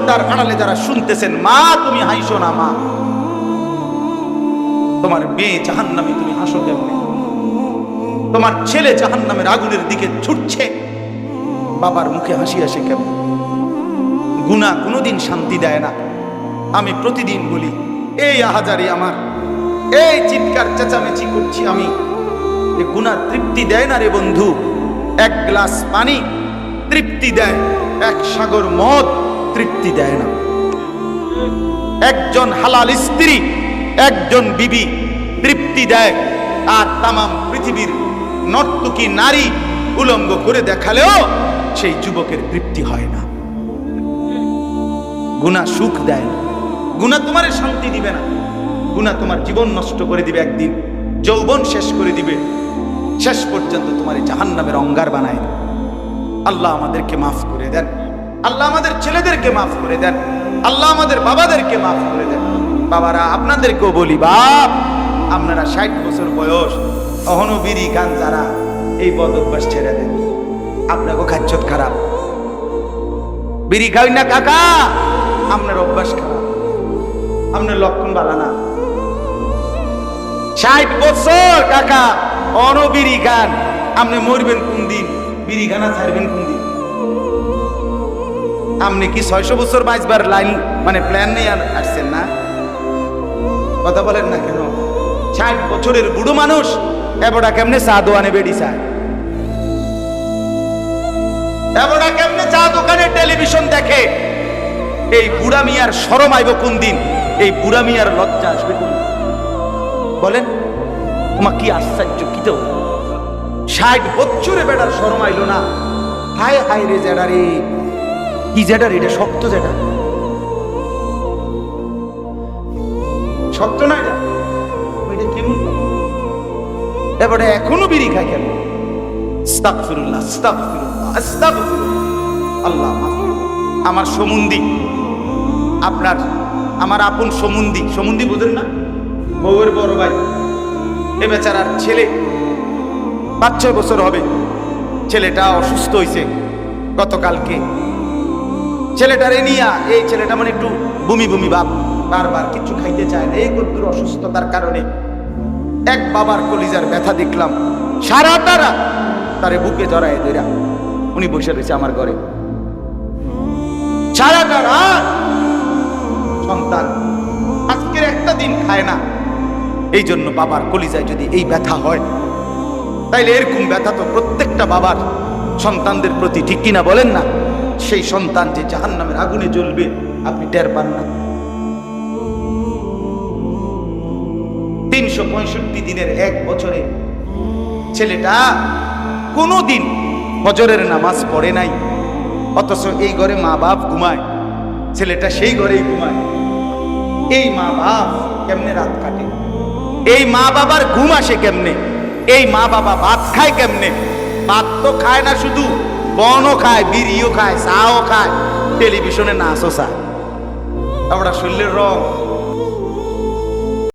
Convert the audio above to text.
পর্দার আড়ালে যারা শুনতেছেন, মা তুমি হাসো না, মা তোমার মেয়ে জাহান্নামী, তুমি হাসো কেমনে? তোমার ছেলে জাহান্নামের আগুনের দিকে ছুটছে, বাবার মুখে হাসি আসে কেমন? গুনাহ কোনোদিন শান্তি দেয় না। আমি প্রতিদিন বলি, এই আহাজারি আমার, এই চিৎকার চেঁচামেচি করছি আমি, যে গুনাহ তৃপ্তি দেয় না রে বন্ধু। এক গ্লাস পানি তৃপ্তি দেয়, এক সাগর মদ তৃপ্তি দেয় না। একজন হালাল স্ত্রী, একজন বিবি তৃপ্তি দেয়, আর তামাম পৃথিবীর নর্তকী নারী উলঙ্গ করে দেখালেও সেই যুবকের তৃপ্তি হয় না। গুনাহ সুখ দেয় না, গুনাহ তোমার শান্তি দিবে না, গুনাহ তোমার জীবন নষ্ট করে দিবে, একদিন যৌবন শেষ করে দিবে, শেষ পর্যন্ত তোমার জাহান্নামের অঙ্গার বানায়। আল্লাহ আমাদেরকে মাফ করে দেন, আল্লাহ আমাদের ছেলেদেরকে মাফ করে দেন, আল্লাহ আমাদের বাবাদেরকে মাফ করে দেন। বাবারা, আপনাদেরকেও বলি, বাপ আপনারা 60 বছর বয়স, অহনো বিড়ি গান যারা, এই বদ অভ্যাস ছেড়ে দেন। আপনাকেও খাচ্ছত খারাপ, বিড়ি খাই না কাকা, আপনার অভ্যাস খারাপ, আপনার লক্ষণ ভালো না। 60 বছর কাকা, অহনো বিড়ি গান, আপনি মরবেন কোন দিন? বিড়ি গানা ছাড়বেন কোন দিন? আপনি কি 600 বছর 22 বার লাইন মানে প্ল্যান নিয়ে আসছেন না? কথা বলেন না কেন? 60 বছরের বুড়ো মানুষ এবড়া কেমনে চা দোকানে বেড়ি চায়, এবড়া কেমনে চা দোকানে টেলিভিশন দেখে? এই বুড়া মিয়ার শরম আইব কোন দিন? এই বুড়া মিয়ার লজ্জা আসবে কোন দিন? বলেন তোমার কি আশ্চর্য, কি তো 60 বছরে বেটার শরম আইলো না? হায় হায় রে জেডা রে, কি জেডা রে, এটা শক্ত জেডা, শক্ত না এটা, ওইটা কেমন? এবারে এখনো বিড়ি খায় কেন? আস্তাগফিরুল্লাহ, আস্তাগফিরুল্লাহ, আস্তাগফিরুল্লাহ। আল্লাহ মাফ করুন। আমার সমুন্দি, আপনার আমার আপন সমুন্দি, সমুন্দি বুঝেন না? বউয়ের বড় ভাই, এ বেচারার ছেলে 5-6 বছর হবে, ছেলেটা অসুস্থ হয়েছে গতকালকে। ছেলেটারে নিয়া, এই ছেলেটা মানে একটু বমি বমি ভাব, বারবার কিছু খাইতে চায় না, এই কদ্দুর অসুস্থতার কারণে। এক বাবার কলিজার ব্যথা দেখলাম, সারাটা রাত তারে বুকে জড়ায় ধইরা উনি বসে রয়েছে আমার ঘরে, সারাটা রাত। সন্তান আজকের একটা দিন খায় না। এই জন্য বাবার কলিজায় যদি এই ব্যথা হয়, তাইলে এরকম ব্যথা তো প্রত্যেকটা বাবার সন্তানদের প্রতি, ঠিক কিনা বলেন না? সেই সন্তান যে জাহান্নামের আগুনে জ্বলবে আপনি টের পান না। 365 দিনের এক বছরে ছেলেটা কোনোদিন ফজরের নামাজ পড়ে নাই, অথচ এই ঘরে মা বাপ ঘুমায়, ছেলেটা সেই ঘরেই ঘুমায়। এই মা বাপ কেমনে রাত কাটে? এই মা বাবার ঘুম আসে কেমনে? এই মা বাবা ভাত খায় কেমনে? ভাত তো খায় না শুধু, বনও খায়, বিড়িও খায়, চাও খায়, টেলিভিশনে নাচও চায়। আমরা শরীরের রং